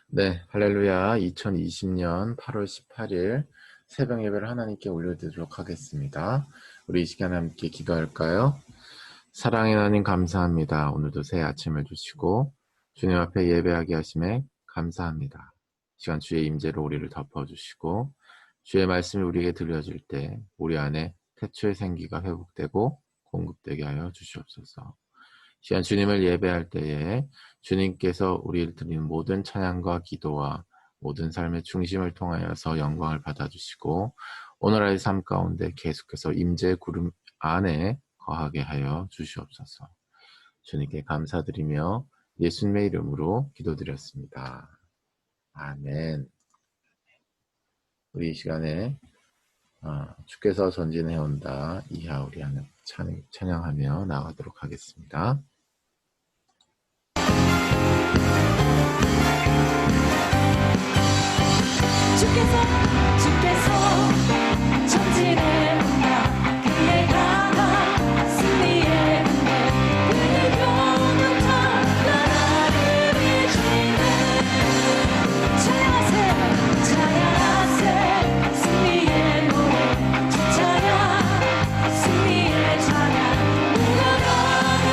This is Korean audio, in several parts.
네, 할렐루야. 2020년 8월 18일 새벽 예배를 하나님께 올려드리도록 하겠습니다. 우리 이 시간에 함께 기도할까요? 사랑의 하나님 감사합니다. 오늘도 새 아침을 주시고 주님 앞에 예배하게 하심에 감사합니다. 시간 주의 임재로 우리를 덮어주시고 주의 말씀이 우리에게 들려질 때 우리 안에 태초의 생기가 회복되고 공급되게 하여 주시옵소서. 시간 주님을 예배할 때에 주님께서 우리를 드리는 모든 찬양과 기도와 모든 삶의 중심을 통하여서 영광을 받아주시고 오늘의 삶 가운데 계속해서 임재의 구름 안에 거하게 하여 주시옵소서. 주님께 감사드리며 예수님의 이름으로 기도드렸습니다. 아멘. 우리 이 시간에 주께서 전진해온다 이하 우리 안에 찬양하며 나가도록 하겠습니다. 주께서 전진해온다 그의 강한 승리의 은혜 그의 교훈한 나라를 이기네 찬양하세 승리의 노래 주 찬양 승리의 찬양 물러가는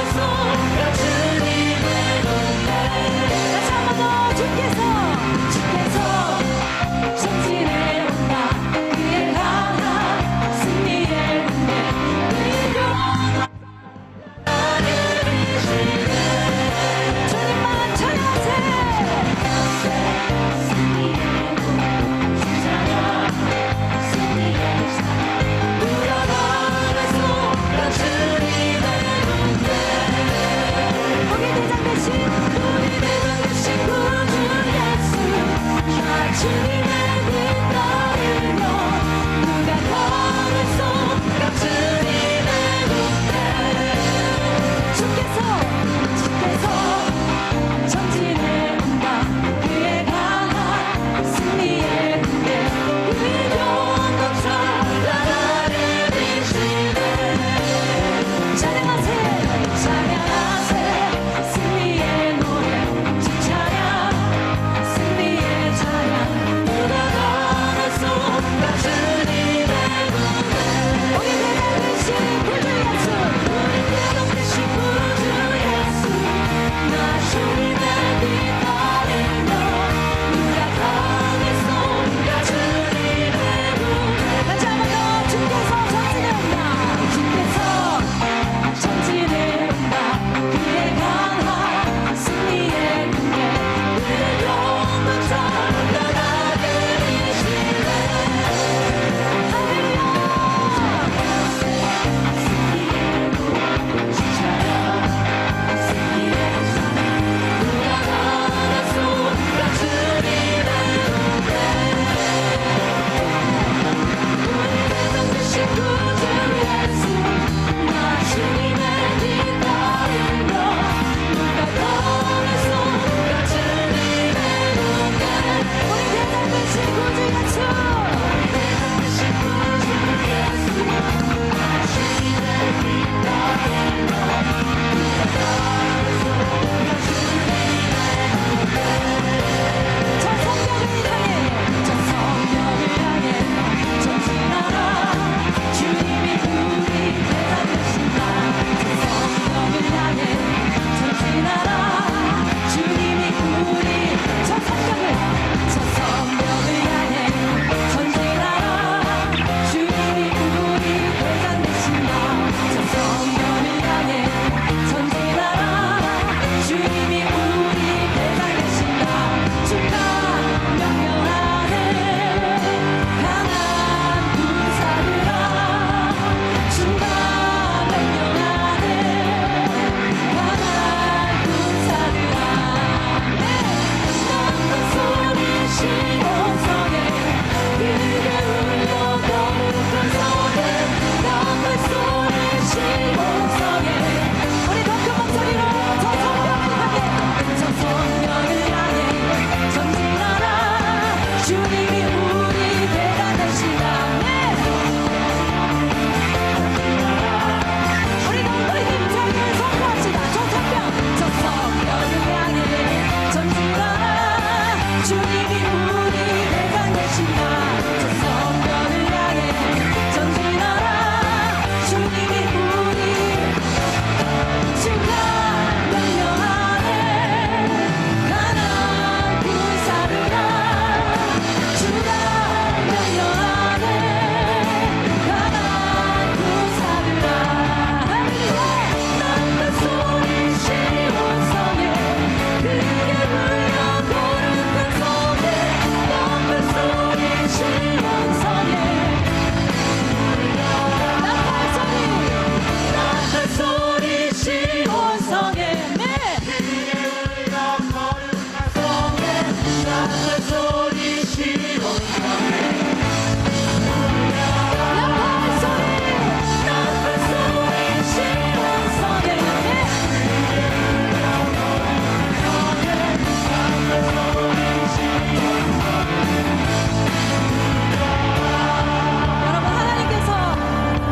여러분, 하나님께서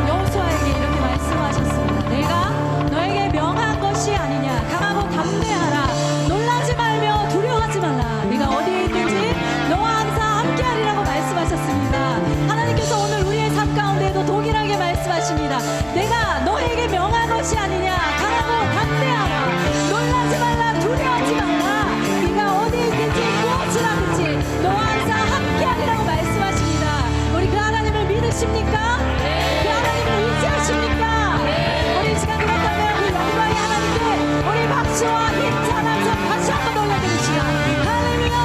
여호수아에게 이렇게 말씀하셨습니다. 내가 너에게 명한 것이 아니냐. 강하고 담대하라. 놀라지 말며 두려워하지 말라. 네가 어디에 있든지 너와 항상 함께하리라고 말씀하셨습니다. 하나님께서 오늘 우리의 삶 가운데에도 동일하게 말씀하십니다. 내가 너에게 명한 것이 아니냐. 강하고 담대하라. 놀라지 말라. 두려워하지 말라. 네가 어디에 있든지 무엇을 하든지 너와 항상 함께하리라고 말씀하십니다. 우리 그 하나님을 믿으십니까? 그 하나님을 의지하십니까? 우리 이 시간 그렇다면 그 영광의 하나님께 우리 박수와 힘찬 함성 다시 한번 올려드립시다. 할렐루야.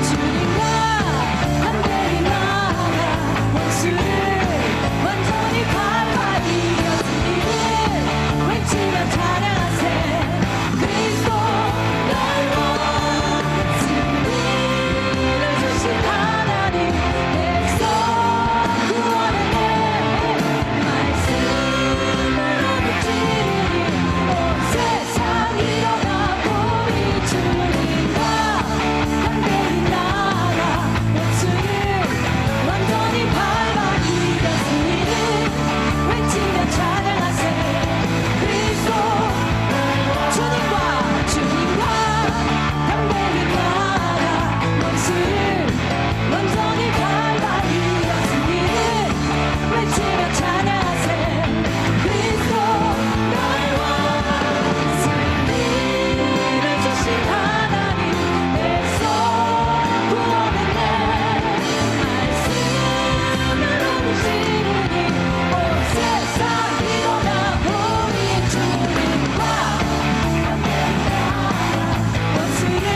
주님과 함께 나아가 원수를 완전히 밟아 이겼으니 외치며 찬양하세. 그리스도 너와 승리를 주신 하나님 백성 구원의 내 말씀으로 붙이니 온 세상 일어나 보리 주님과 함께 나아가 원수를 완전히 밟아 이겼으니 외치며 찬양하세. 그리스도 주님과 담대히 나아가 원수를 완전히 밟아 이겼으니 외치며 찬양하세. 그리스도 너와 승리를 주신 하나님 백성 구원의 내 말씀으로 부시르니 온 세상 일어나 보리 주님과 원수를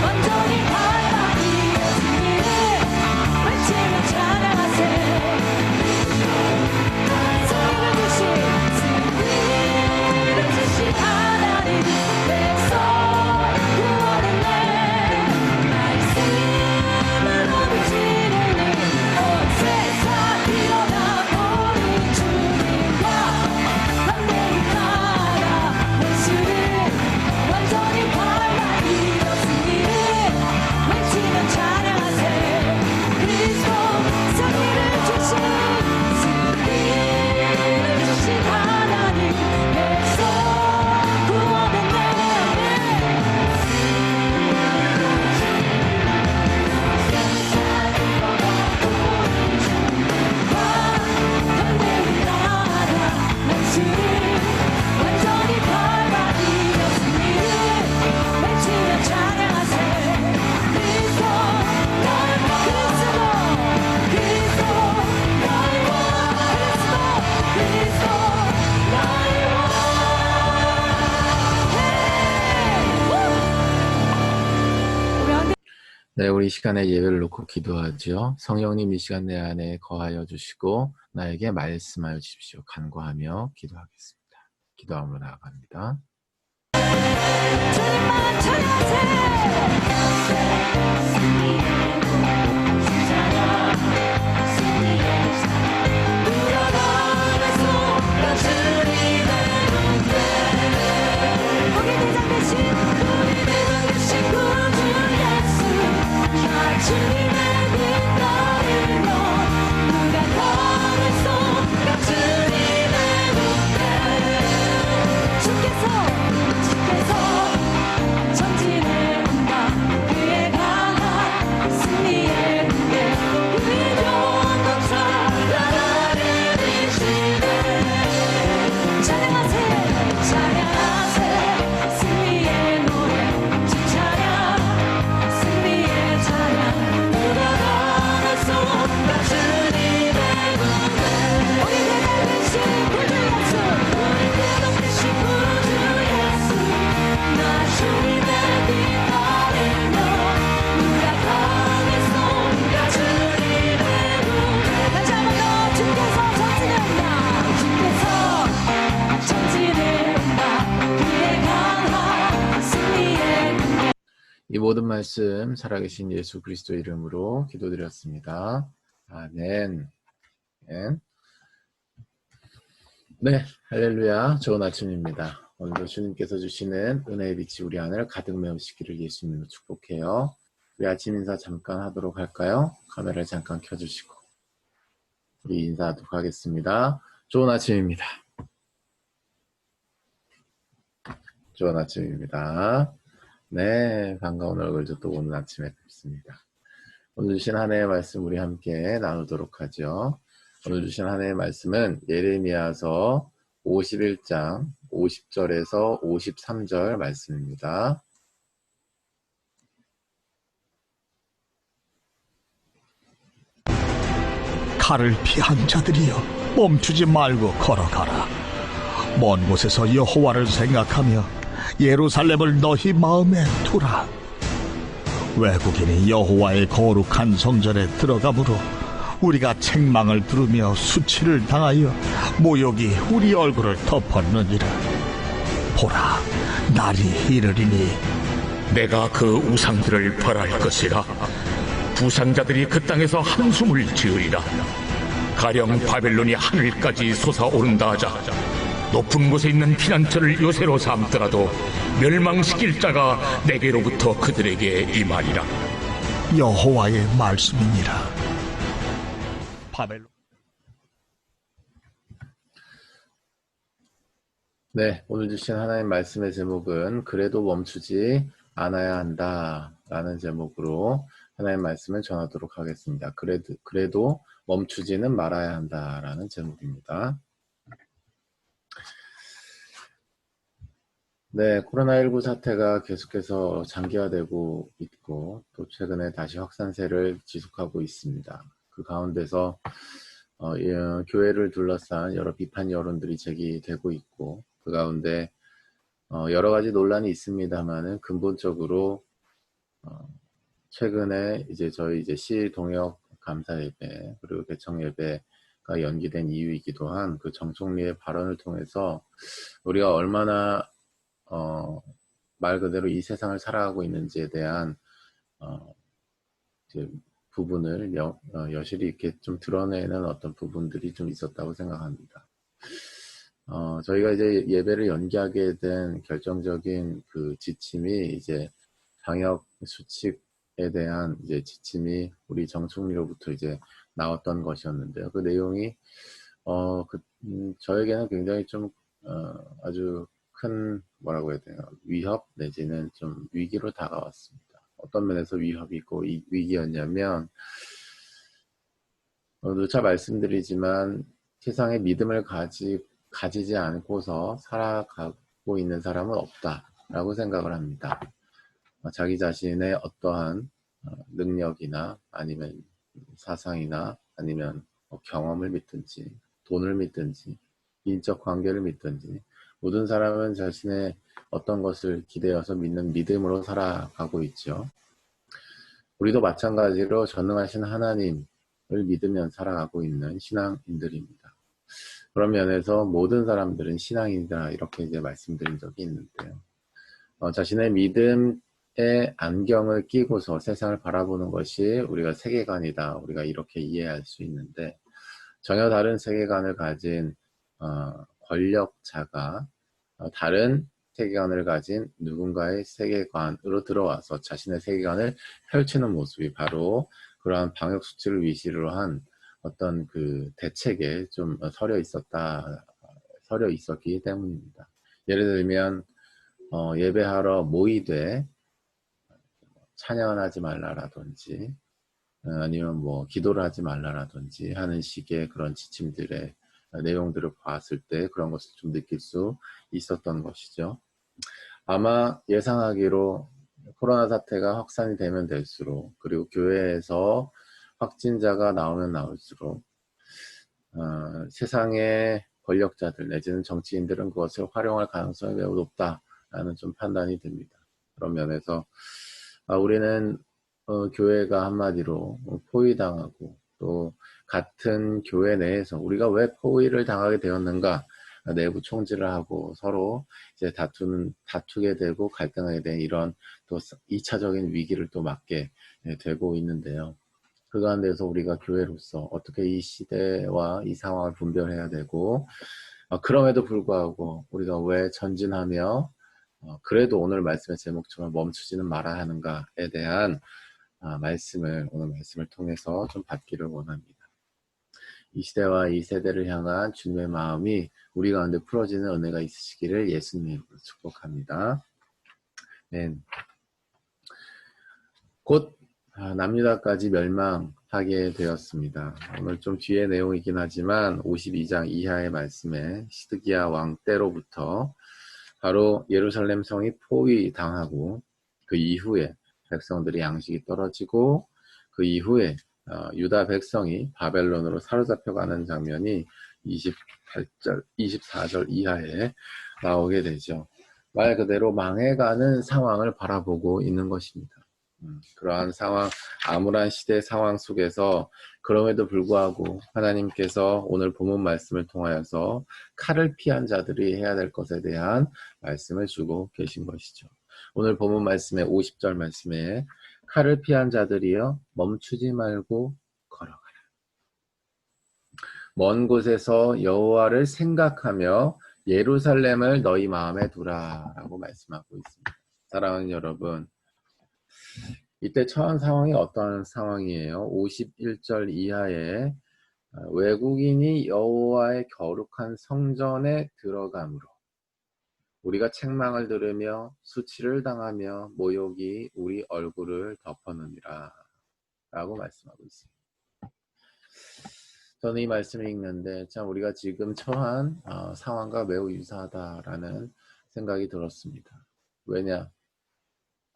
완전히 밟아 이겼으니 외치며 찬양하세. 승리를 주신 하나님 백성 구원의 내 말씀으로 부시르니 온 세상 일어나 보리 주님과 함께 나아가 원수를 완전히 밟아 이겼으니 외치며 찬양하세. 그리스도 승리를 주신 하나님 백성 구원의 담대히 나아가 원수를 완전히 밟아 이겼으니 외치며 찬양하세. 그리스도 너와 그리스도 너와 그리스도 너와 우리 한 네, 우리 이 시간에 예배를 놓고 기도하죠. 성령님 이 시간 내 안에 거하여 주시고 나에게 말씀하여 주십시오. 간구하며 기도하겠습니다. 기도함으로 나아갑니다. 주님만 우리 대장 대신 구주 예수 나 주님의 빛 따르며 누가 걸을 수 주님의 눈에 주께서 전진의 음악 그의 강한 승리의 은혜 그의 영광 찬란하게 되시네. 찬양하세 찬양하세 승리의 노래 주 찬양 승리의 찬양 누가 걸을 수 주님의 눈에 우리 대장 되신 구주 예수 우리 대장 되신 구주 예수 이 모든 말씀 살아계신 예수 그리스도 이름으로 기도드렸습니다. 아멘. 아멘. 네, 할렐루야. 좋은 아침입니다. 오늘도 주님께서 주시는 은혜의 빛이 우리 안을 가득 메우시기를 예수님으로 축복해요. 우리 아침 인사 잠깐 하도록 할까요? 카메라를 잠깐 켜주시고 우리 인사하도록 하겠습니다. 좋은 아침입니다. 좋은 아침입니다. 네, 반가운 얼굴도 또 오늘 아침에 뵙습니다. 오늘 주신 한 해의 말씀 우리 함께 나누도록 하죠. 오늘 주신 한 해의 말씀은 예레미야서 51장 50절에서 53절 말씀입니다. 칼을 피한 자들이여 멈추지 말고 걸어가라. 먼 곳에서 여호와를 생각하며 예루살렘을 너희 마음에 두라. 외국인이 여호와의 거룩한 성전에 들어가므로 우리가 책망을 들으며 수치를 당하여 모욕이 우리 얼굴을 덮었느니라. 보라, 날이 이르리니 내가 그 우상들을 벌할 것이라. 부상자들이 그 땅에서 한숨을 지으리라. 가령 바벨론이 하늘까지 솟아오른다 하자. 높은 곳에 있는 피난처를 요새로 삼더라도 멸망시킬 자가 내게로부터 그들에게 임하리라. 여호와의 말씀이니라. 바벨론. 네, 오늘 주신 하나님 말씀의 제목은 그래도 멈추지 않아야 한다 라는 제목으로 하나님 말씀을 전하도록 하겠습니다. 그래도 멈추지는 말아야 한다 라는 제목입니다. 네, 코로나19 사태가 계속해서 장기화되고 있고 또 최근에 다시 확산세를 지속하고 있습니다. 그 가운데서 교회를 둘러싼 여러 비판 여론들이 제기되고 있고 그 가운데 여러 가지 논란이 있습니다만은 근본적으로 최근에 저희 시 동역 감사 예배 그리고 개청 예배가 연기된 이유이기도 한 그 정 총리의 발언을 통해서 우리가 얼마나 말 그대로 이 세상을 살아가고 있는지에 대한 부분을 여실히 이렇게 좀 드러내는 어떤 부분들이 좀 있었다고 생각합니다. 저희가 예배를 연기하게 된 결정적인 그 지침이 방역 수칙에 대한 지침이 우리 정 총리로부터 나왔던 것이었는데요. 그 내용이 저에게는 굉장히 좀 아주 큰 뭐라고 해야 되나 위협 내지는 좀 위기로 다가왔습니다. 어떤 면에서 위협이 있고 위기였냐면 누차 말씀드리지만 세상에 믿음을 가지지 않고서 살아가고 있는 사람은 없다라고 생각을 합니다. 자기 자신의 어떠한 능력이나 아니면 사상이나 아니면 경험을 믿든지 돈을 믿든지 인적 관계를 믿든지 모든 사람은 자신의 어떤 것을 기대어서 믿는 믿음으로 살아가고 있죠. 우리도 마찬가지로 전능하신 하나님을 믿으며 살아가고 있는 신앙인들입니다. 그런 면에서 모든 사람들은 신앙인이다 이렇게 말씀드린 적이 있는데요. 자신의 믿음의 안경을 끼고서 세상을 바라보는 것이 우리가 세계관이다. 우리가 이렇게 이해할 수 있는데 전혀 다른 세계관을 가진 권력자가 다른 세계관을 가진 누군가의 세계관으로 들어와서 자신의 세계관을 펼치는 모습이 바로 그러한 방역 수칙을 위시로 한 어떤 그 대책에 좀 서려 있었기 때문입니다. 예를 들면 예배하러 모이되 찬양을 하지 말라라든지 아니면 기도를 하지 말라라든지 하는 식의 그런 지침들의 내용들을 봤을 때 그런 것을 좀 느낄 수 있었던 것이죠. 아마 예상하기로 코로나 사태가 확산이 되면 될수록 그리고 교회에서 확진자가 나오면 나올수록 세상의 권력자들 내지는 정치인들은 그것을 활용할 가능성이 매우 높다라는 좀 판단이 듭니다. 그런 면에서 우리는 교회가 한마디로 포위당하고 또 같은 교회 내에서 우리가 왜 포위를 당하게 되었는가 내부 총질을 하고 서로 이제 다투게 되고 갈등하게 된 이런 또 2차적인 위기를 또 맞게 되고 있는데요. 그 가운데서 우리가 교회로서 어떻게 이 시대와 이 상황을 분별해야 되고, 그럼에도 불구하고 우리가 왜 전진하며 그래도 오늘 말씀의 제목처럼 멈추지는 말아야 하는가에 대한 오늘 말씀을 통해서 좀 받기를 원합니다. 이 시대와 이 세대를 향한 주님의 마음이 우리 가운데 풀어지는 은혜가 있으시기를 예수님 이름으로 축복합니다. 네. 곧 남유다까지 멸망하게 되었습니다. 오늘 좀 뒤의 내용이긴 하지만 52장 이하의 말씀에 시드기야 왕 때로부터 바로 예루살렘 성이 포위당하고 그 이후에 백성들이 양식이 떨어지고 그 이후에 유다 백성이 바벨론으로 사로잡혀가는 장면이 24절 이하에 나오게 되죠. 말 그대로 망해가는 상황을 바라보고 있는 것입니다. 그러한 상황, 암울한 시대 상황 속에서 그럼에도 불구하고 하나님께서 오늘 본문 말씀을 통하여서 칼을 피한 자들이 해야 될 것에 대한 말씀을 주고 계신 것이죠. 오늘 본문 말씀의 50절 말씀에 칼을 피한 자들이여 멈추지 말고 걸어가라. 먼 곳에서 여호와를 생각하며 예루살렘을 너희 마음에 두라 라고 말씀하고 있습니다. 사랑하는 여러분, 이때 처한 상황이 어떤 상황이에요? 51절 이하에 외국인이 여호와의 거룩한 성전에 들어가므로 우리가 책망을 들으며 수치를 당하며 모욕이 우리 얼굴을 덮어느니라 라고 말씀하고 있습니다. 저는 이 말씀을 읽는데 참 우리가 지금 처한 상황과 매우 유사하다라는 생각이 들었습니다. 왜냐?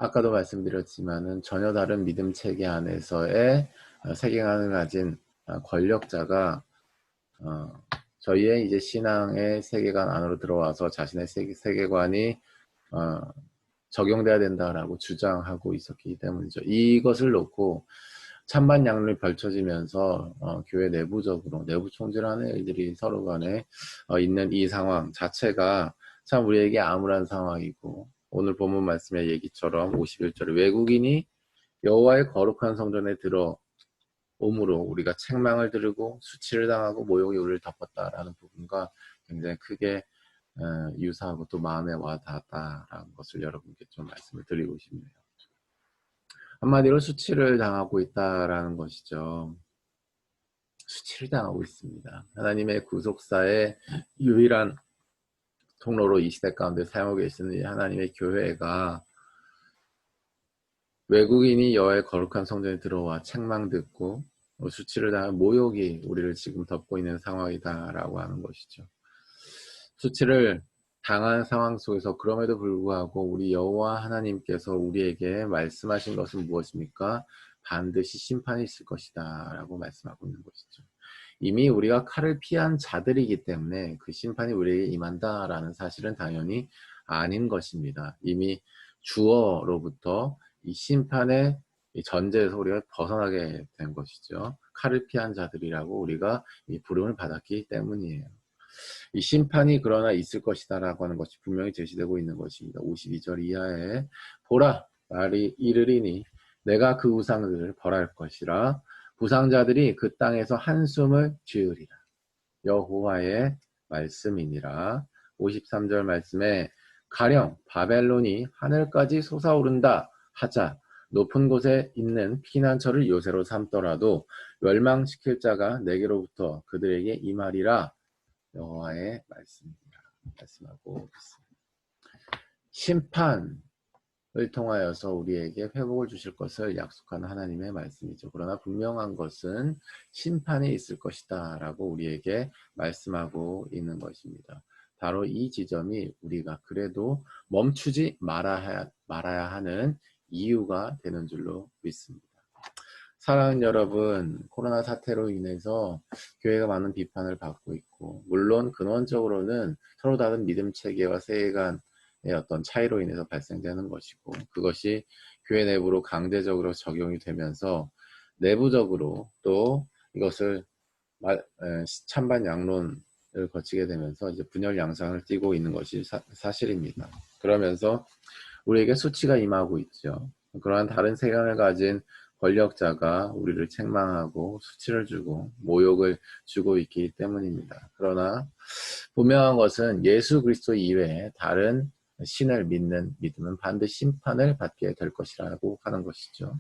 아까도 말씀드렸지만은 전혀 다른 믿음 체계 안에서의 세계관을 가진 권력자가 저희의 이제 신앙의 세계관 안으로 들어와서 자신의 세계관이 적용돼야 된다라고 주장하고 있었기 때문이죠. 이것을 놓고 찬반 양론이 벌쳐지면서 교회 내부적으로 내부 총질하는 일들이 서로 간에 있는 이 상황 자체가 참 우리에게 암울한 상황이고, 오늘 본문 말씀의 얘기처럼 51절에 외국인이 여호와의 거룩한 성전에 들어옴으로 우리가 책망을 들고 수치를 당하고 모욕이 우리를 덮었다라는 부분과 굉장히 크게 유사하고 또 마음에 와닿았다라는 것을 여러분께 좀 말씀을 드리고 싶네요. 한마디로 수치를 당하고 있다라는 것이죠. 수치를 당하고 있습니다. 하나님의 구속사의 유일한 통로로 이 시대 가운데 사용하고 계시는 하나님의 교회가 외국인이 여호와의 거룩한 성전에 들어와 책망 듣고 수치를 당한 모욕이 우리를 지금 덮고 있는 상황이다라고 하는 것이죠. 수치를 당한 상황 속에서 그럼에도 불구하고 우리 여호와 하나님께서 우리에게 말씀하신 것은 무엇입니까? 반드시 심판이 있을 것이다 라고 말씀하고 있는 것이죠. 이미 우리가 칼을 피한 자들이기 때문에 그 심판이 우리에게 임한다라는 사실은 당연히 아닌 것입니다. 이미 주어로부터 이 심판의 이 전제에서 우리가 벗어나게 된 것이죠. 칼을 피한 자들이라고 우리가 이 부름을 받았기 때문이에요. 이 심판이 그러나 있을 것이다 라고 하는 것이 분명히 제시되고 있는 것입니다. 52절 이하에 보라 날이 이르리니 내가 그 우상들을 벌할 것이라 부상자들이 그 땅에서 한숨을 지으리라. 여호와의 말씀이니라. 53절 말씀에 가령 바벨론이 하늘까지 솟아오른다 하자 높은 곳에 있는 피난처를 요새로 삼더라도 멸망시킬 자가 내게로부터 그들에게 임하리라. 여호와의 말씀입니다. 말씀하고 있습니다. 심판을 통하여서 우리에게 회복을 주실 것을 약속한 하나님의 말씀이죠. 그러나 분명한 것은 심판이 있을 것이다 라고 우리에게 말씀하고 있는 것입니다. 바로 이 지점이 우리가 그래도 멈추지 말아야 하는 이유가 되는 줄로 믿습니다. 사랑하는 여러분, 코로나 사태로 인해서 교회가 많은 비판을 받고 있고, 물론 근원적으로는 서로 다른 믿음 체계와 세계관의 어떤 차이로 인해서 발생되는 것이고, 그것이 교회 내부로 강제적으로 적용이 되면서 내부적으로 또 이것을 찬반 양론 거치게 되면서 이제 분열 양상을 띠고 있는 것이 사실입니다. 그러면서 우리에게 수치가 임하고 있죠. 그러한 다른 세상을 가진 권력자가 우리를 책망하고 수치를 주고 모욕을 주고 있기 때문입니다. 그러나 분명한 것은 예수 그리스도 이외에 다른 신을 믿는 믿음은 반드시 심판을 받게 될 것이라고 하는 것이죠.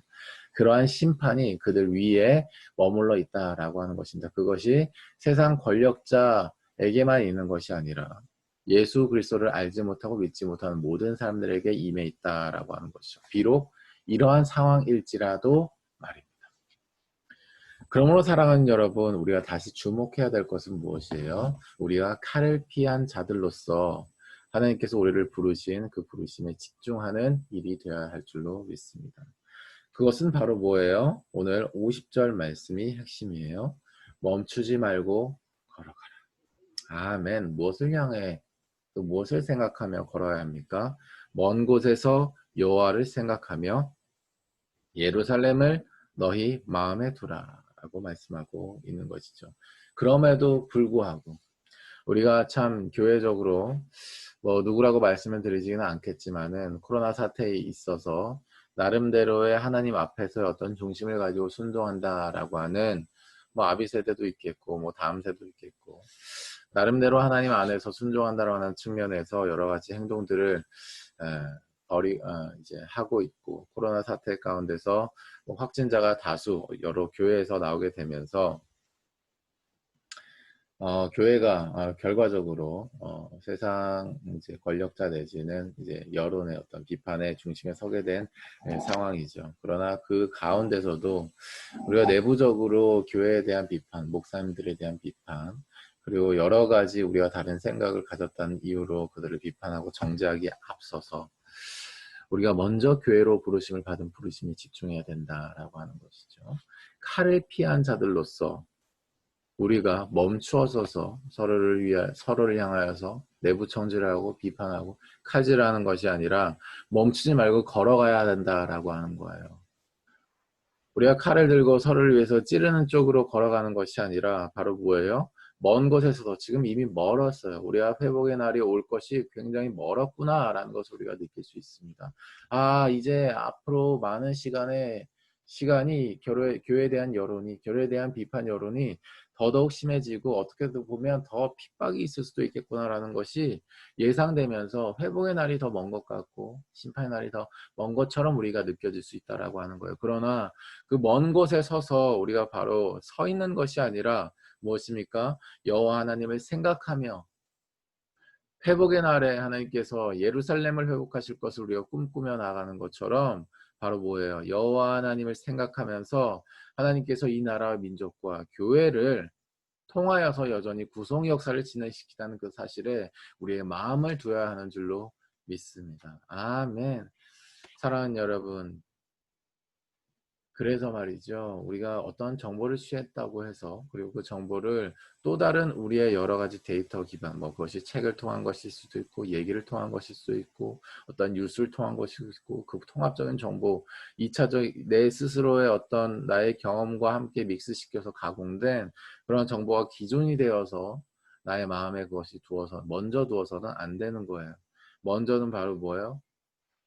그러한 심판이 그들 위에 머물러 있다라고 하는 것입니다. 그것이 세상 권력자에게만 있는 것이 아니라 예수 그리스도를 알지 못하고 믿지 못하는 모든 사람들에게 임해 있다라고 하는 것이죠. 비록 이러한 상황일지라도 말입니다. 그러므로 사랑하는 여러분, 우리가 다시 주목해야 될 것은 무엇이에요? 우리가 칼을 피한 자들로서 하나님께서 우리를 부르신 그 부르심에 집중하는 일이 되어야 할 줄로 믿습니다. 그것은 바로 뭐예요? 오늘 50절 말씀이 핵심이에요. 멈추지 말고 걸어가라. 아멘. 무엇을 향해 또 무엇을 생각하며 걸어야 합니까? 먼 곳에서 여호와를 생각하며 예루살렘을 너희 마음에 두라 라고 말씀하고 있는 것이죠. 그럼에도 불구하고 우리가 참 교회적으로 뭐 누구라고 말씀을 드리지는 않겠지만은 코로나 사태에 있어서 나름대로의 하나님 앞에서 어떤 중심을 가지고 순종한다라고 하는 뭐 아비 세대도 있겠고 뭐 다음 세대도 있겠고 나름대로 하나님 안에서 순종한다라고 하는 측면에서 여러 가지 행동들을 이제 하고 있고 코로나 사태 가운데서 뭐 확진자가 다수 여러 교회에서 나오게 되면서 교회가 결과적으로 세상 이제 권력자 내지는 이제 여론의 어떤 비판의 중심에 서게 된 상황이죠. 그러나 그 가운데서도 우리가 내부적으로 교회에 대한 비판, 목사님들에 대한 비판, 그리고 여러 가지 우리가 다른 생각을 가졌다는 이유로 그들을 비판하고 정죄하기에 앞서서 우리가 먼저 교회로 부르심을 받은 부르심에 집중해야 된다라고 하는 것이죠. 칼을 피한 자들로서 우리가 멈추어서서 서로를 향하여서 내부 청지를 하고 비판하고 칼질하는 것이 아니라 멈추지 말고 걸어가야 된다라고 하는 거예요. 우리가 칼을 들고 서로를 위해서 찌르는 쪽으로 걸어가는 것이 아니라 바로 뭐예요? 먼 곳에서도 지금 이미 멀었어요. 우리가 회복의 날이 올 것이 굉장히 멀었구나라는 것을 우리가 느낄 수 있습니다. 이제 앞으로 많은 시간이 교회에 대한 여론이, 교회에 대한 비판 여론이 더더욱 심해지고 어떻게 보면 더 핍박이 있을 수도 있겠구나라는 것이 예상되면서 회복의 날이 더 먼 것 같고 심판의 날이 더 먼 것처럼 우리가 느껴질 수 있다라고 하는 거예요. 그러나 그 먼 곳에 서서 우리가 바로 서 있는 것이 아니라 무엇입니까? 여호와 하나님을 생각하며 회복의 날에 하나님께서 예루살렘을 회복하실 것을 우리가 꿈꾸며 나가는 것처럼 바로 뭐예요? 여호와 하나님을 생각하면서 하나님께서 이 나라와 민족과 교회를 통하여서 여전히 구속 역사를 진행시키다는 그 사실에 우리의 마음을 두어야 하는 줄로 믿습니다. 아멘. 사랑하는 여러분, 그래서 말이죠. 우리가 어떤 정보를 취했다고 해서 그리고 그 정보를 또 다른 우리의 여러 가지 데이터 기반, 뭐 그것이 책을 통한 것일 수도 있고 얘기를 통한 것일 수도 있고 어떤 뉴스를 통한 것일 수도 있고 그 통합적인 정보, 2차적 내 스스로의 어떤 나의 경험과 함께 믹스시켜서 가공된 그런 정보가 기존이 되어서 나의 마음에 그것이 먼저 두어서는 안 되는 거예요. 먼저는 바로 뭐예요?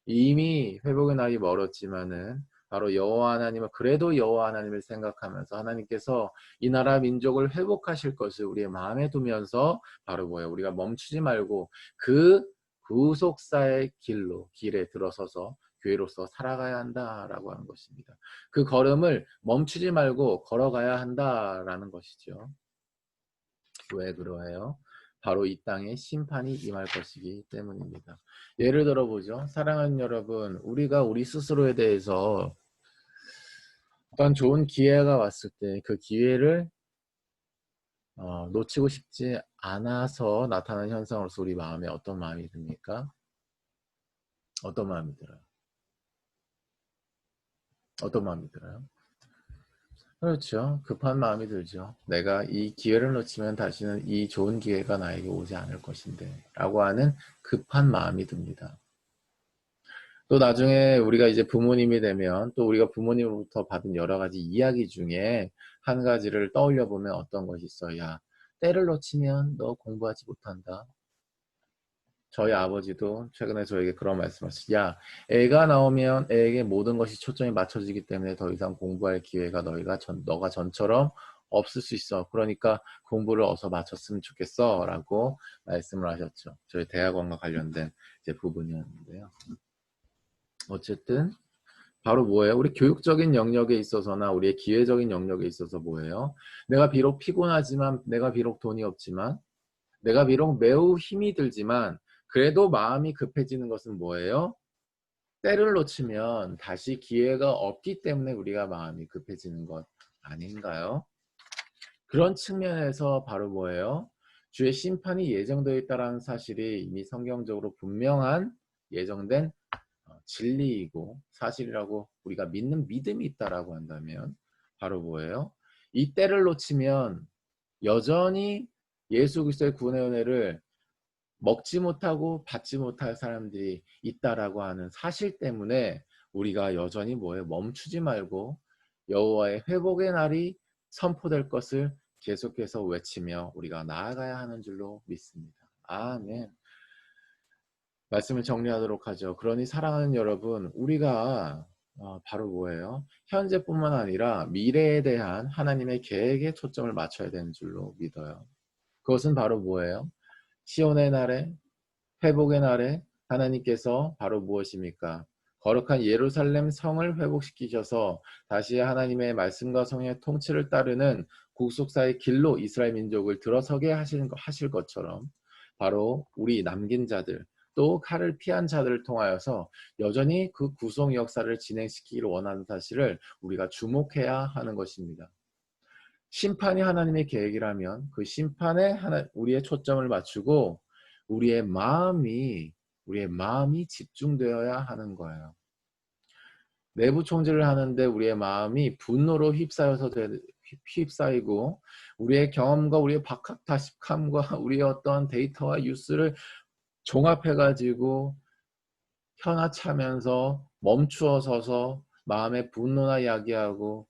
이미 회복의 날이 멀었지만은 바로 여호와 하나님을 그래도 여호와 하나님을 생각하면서 하나님께서 이 나라 민족을 회복하실 것을 우리의 마음에 두면서 바로 뭐예요? 우리가 멈추지 말고 그 구속사의 길에 들어서서 교회로서 살아가야 한다라고 하는 것입니다. 그 걸음을 멈추지 말고 걸어가야 한다라는 것이죠. 왜 그러해요? 바로 이 땅에 심판이 임할 것이기 때문입니다. 예를 들어보죠. 사랑하는 여러분, 우리가 우리 스스로에 대해서 어떤 좋은 기회가 왔을 때 그 기회를 놓치고 싶지 않아서 나타나는 현상으로서 우리 마음에 어떤 마음이 듭니까? 어떤 마음이 들어요? 어떤 마음이 들어요? 그렇죠. 급한 마음이 들죠. 내가 이 기회를 놓치면 다시는 이 좋은 기회가 나에게 오지 않을 것인데 라고 하는 급한 마음이 듭니다. 또 나중에 우리가 이제 부모님이 되면 또 우리가 부모님으로부터 받은 여러 가지 이야기 중에 한 가지를 떠올려 보면 어떤 것이 있어요? 야, 때를 놓치면 너 공부하지 못한다. 저희 아버지도 최근에 저에게 그런 말씀하셨어요. 야, 애가 나오면 애에게 모든 것이 초점이 맞춰지기 때문에 더 이상 공부할 기회가 너가 전처럼 없을 수 있어. 그러니까 공부를 어서 마쳤으면 좋겠어. 라고 말씀을 하셨죠. 저희 대학원과 관련된 이제 부분이었는데요. 어쨌든 바로 뭐예요? 우리 교육적인 영역에 있어서나 우리의 기회적인 영역에 있어서 뭐예요? 내가 비록 피곤하지만, 내가 비록 돈이 없지만, 내가 비록 매우 힘이 들지만 그래도 마음이 급해지는 것은 뭐예요? 때를 놓치면 다시 기회가 없기 때문에 우리가 마음이 급해지는 것 아닌가요? 그런 측면에서 바로 뭐예요? 주의 심판이 예정되어 있다는 사실이 이미 성경적으로 분명한 예정된 진리이고 사실이라고 우리가 믿는 믿음이 있다라고 한다면 바로 뭐예요? 이 때를 놓치면 여전히 예수 그리스도의 구원의 은혜를 먹지 못하고 받지 못할 사람들이 있다라고 하는 사실 때문에 우리가 여전히 뭐예요? 멈추지 말고 여호와의 회복의 날이 선포될 것을 계속해서 외치며 우리가 나아가야 하는 줄로 믿습니다. 아멘. 말씀을 정리하도록 하죠. 그러니 사랑하는 여러분, 우리가 바로 뭐예요? 현재뿐만 아니라 미래에 대한 하나님의 계획에 초점을 맞춰야 되는 줄로 믿어요. 그것은 바로 뭐예요? 시온의 날에, 회복의 날에 하나님께서 바로 무엇입니까? 거룩한 예루살렘 성을 회복시키셔서 다시 하나님의 말씀과 성의 통치를 따르는 국속사의 길로 이스라엘 민족을 들어서게 하실 것처럼 바로 우리 남긴 자들 또 칼을 피한 자들을 통하여서 여전히 그 구속 역사를 진행시키기를 원하는 사실을 우리가 주목해야 하는 것입니다. 심판이 하나님의 계획이라면 그 심판에 우리의 초점을 맞추고 우리의 마음이 집중되어야 하는 거예요. 내부 총질을 하는데 우리의 마음이 분노로 휩싸이고 우리의 경험과 우리의 박학다식함과 우리의 어떤 데이터와 뉴스를 종합해가지고 현아차면서 멈추어 서서 마음의 분노나 야기하고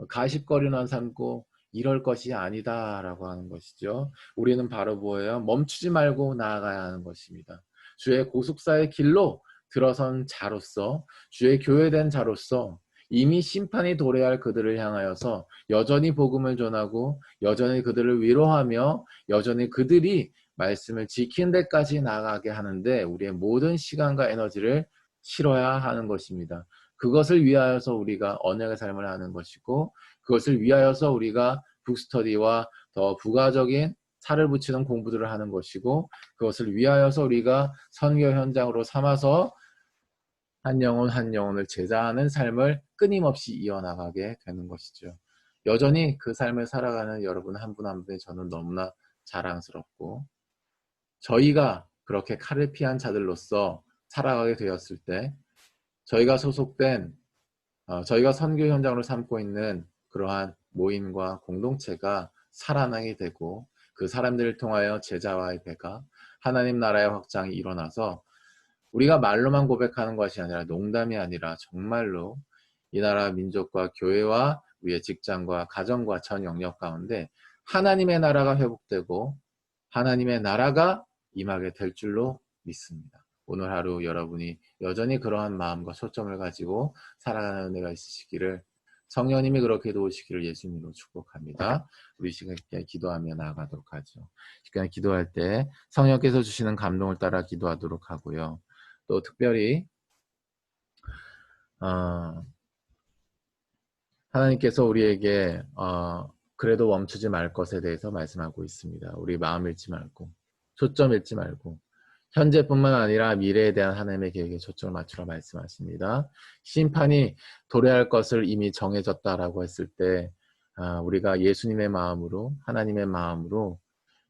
가십거리나 삼고 이럴 것이 아니다라고 하는 것이죠. 우리는 바로 뭐예요? 멈추지 말고 나아가야 하는 것입니다. 주의 고속사의 길로 들어선 자로서 주의 교회된 자로서 이미 심판이 도래할 그들을 향하여서 여전히 복음을 전하고 여전히 그들을 위로하며 여전히 그들이 말씀을 지키는 데까지 나아가게 하는데 우리의 모든 시간과 에너지를 실어야 하는 것입니다. 그것을 위하여서 우리가 언약의 삶을 하는 것이고 그것을 위하여서 우리가 북스터디와 더 부가적인 살을 붙이는 공부들을 하는 것이고 그것을 위하여서 우리가 선교 현장으로 삼아서 한 영혼 한 영혼을 제자하는 삶을 끊임없이 이어나가게 되는 것이죠. 여전히 그 삶을 살아가는 여러분 한 분 한 분이 저는 너무나 자랑스럽고 저희가 그렇게 칼을 피한 자들로서 살아가게 되었을 때 저희가 소속된 저희가 선교 현장으로 삼고 있는 그러한 모임과 공동체가 살아나게 되고 그 사람들을 통하여 제자와의 배가 하나님 나라의 확장이 일어나서 우리가 말로만 고백하는 것이 아니라 농담이 아니라 정말로 이 나라 민족과 교회와 우리의 직장과 가정과 전 영역 가운데 하나님의 나라가 회복되고 하나님의 나라가 임하게 될 줄로 믿습니다. 오늘 하루 여러분이 여전히 그러한 마음과 초점을 가지고 살아가는 은혜가 있으시기를 성령님이 그렇게 도우시기를 예수님으로 축복합니다. 우리 시간에 기도하며 나아가도록 하죠. 시간에 기도할 때 성령께서 주시는 감동을 따라 기도하도록 하고요. 또 특별히 하나님께서 우리에게 그래도 멈추지 말 것에 대해서 말씀하고 있습니다. 우리 마음 잃지 말고 초점 잃지 말고 현재뿐만 아니라 미래에 대한 하나님의 계획에 초점을 맞추라 말씀하십니다. 심판이 도래할 것을 이미 정해졌다라고 했을 때 우리가 예수님의 마음으로 하나님의 마음으로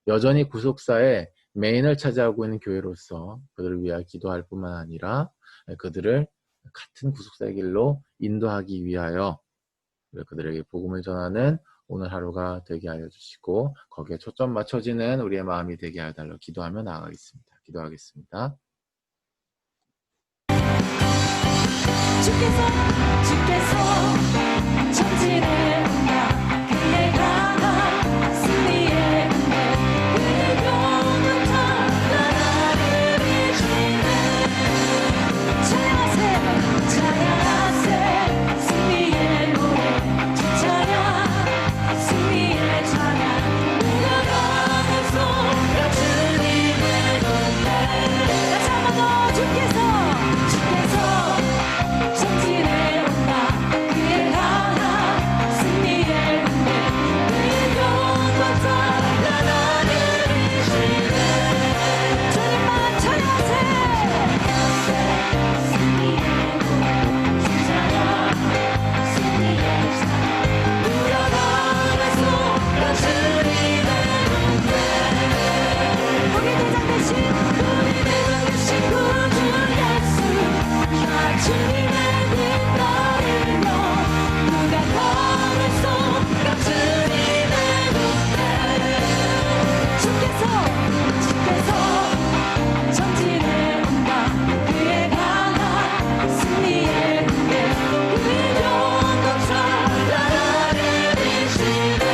여전히 구속사의 메인을 차지하고 있는 교회로서 그들을 위하여 기도할 뿐만 아니라 그들을 같은 구속사의 길로 인도하기 위하여 그들에게 복음을 전하는 오늘 하루가 되게 하여 주시고 거기에 초점 맞춰지는 우리의 마음이 되게 하여 달라 기도하며 나아가겠습니다. 기도하겠습니다. 주께서 천지를 그의 강한 승리의 주께서 전진해 온다. 그의 강한 승리의 군대 그의 영광과 찬란한 이시네. 주님만 찬양하세. 승리의 군 주자야 승리의 자 우러가면서 주님의 군대 우리 대장 대신 우리 대장 대신 구주 예수 나 주님의 빛 따르며 누가 걸을 수 주님의 군대 주께서 전진해 온다. 그의 강한 승리의 군대 그의 영광 찬란한 이시네.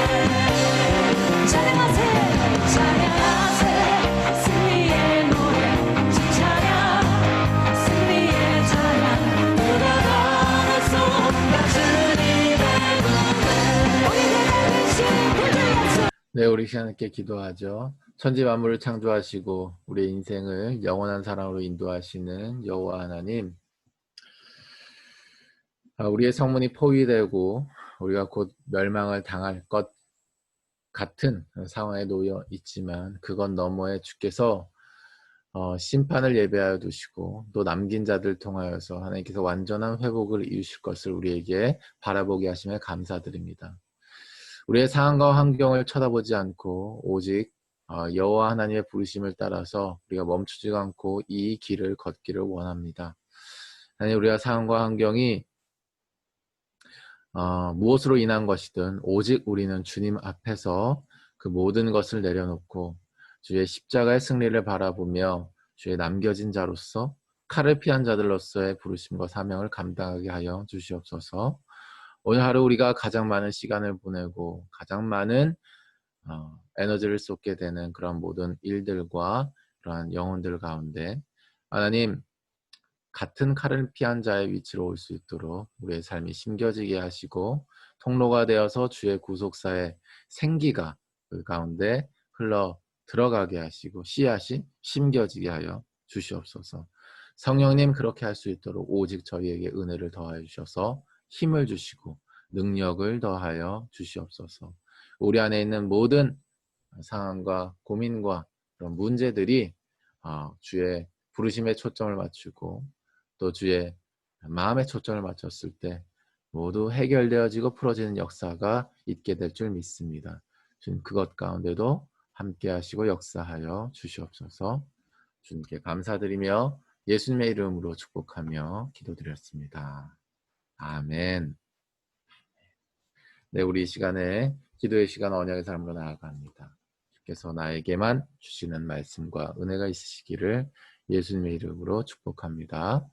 찬양하세 승리의 노래 주 찬양 승리의 찬양 누가 걸을 수 주님의 군대 우리 대장이신 구주 예수. 네, 우리 하나님께 기도하죠. 천지 만물을 창조하시고 우리의 인생을 영원한 사랑으로 인도하시는 여호와 하나님, 우리의 성문이 포위되고 우리가 곧 멸망을 당할 것 같은 상황에 놓여 있지만 그건 너머에 주께서 심판을 예배하여 두시고 또 남긴 자들 통하여서 하나님께서 완전한 회복을 이루실 것을 우리에게 바라보게 하심에 감사드립니다. 우리의 상황과 환경을 쳐다보지 않고 오직 여호와 하나님의 부르심을 따라서 우리가 멈추지 않고 이 길을 걷기를 원합니다. 하나님, 우리가 상황과 환경이 무엇으로 인한 것이든 오직 우리는 주님 앞에서 그 모든 것을 내려놓고 주의 십자가의 승리를 바라보며 주의 남겨진 자로서 칼을 피한 자들로서의 부르심과 사명을 감당하게 하여 주시옵소서. 오늘 하루 우리가 가장 많은 시간을 보내고 가장 많은 에너지를 쏟게 되는 그런 모든 일들과 그러한 영혼들 가운데 하나님, 같은 칼을 피한 자의 위치로 올 수 있도록 우리의 삶이 심겨지게 하시고 통로가 되어서 주의 구속사의 생기가 그 가운데 흘러 들어가게 하시고 씨앗이 심겨지게 하여 주시옵소서. 성령님, 그렇게 할 수 있도록 오직 저희에게 은혜를 더하여 주셔서 힘을 주시고 능력을 더하여 주시옵소서. 우리 안에 있는 모든 상황과 고민과 그런 문제들이 주의 부르심에 초점을 맞추고 또 주의 마음에 초점을 맞췄을 때 모두 해결되어지고 풀어지는 역사가 있게 될 줄 믿습니다. 주님, 그것 가운데도 함께 하시고 역사하여 주시옵소서. 주님께 감사드리며 예수님의 이름으로 축복하며 기도드렸습니다. 아멘. 네, 우리 이 시간에 기도의 시간 언약의 삶으로 나아갑니다. 주께서 나에게만 주시는 말씀과 은혜가 있으시기를 예수님의 이름으로 축복합니다.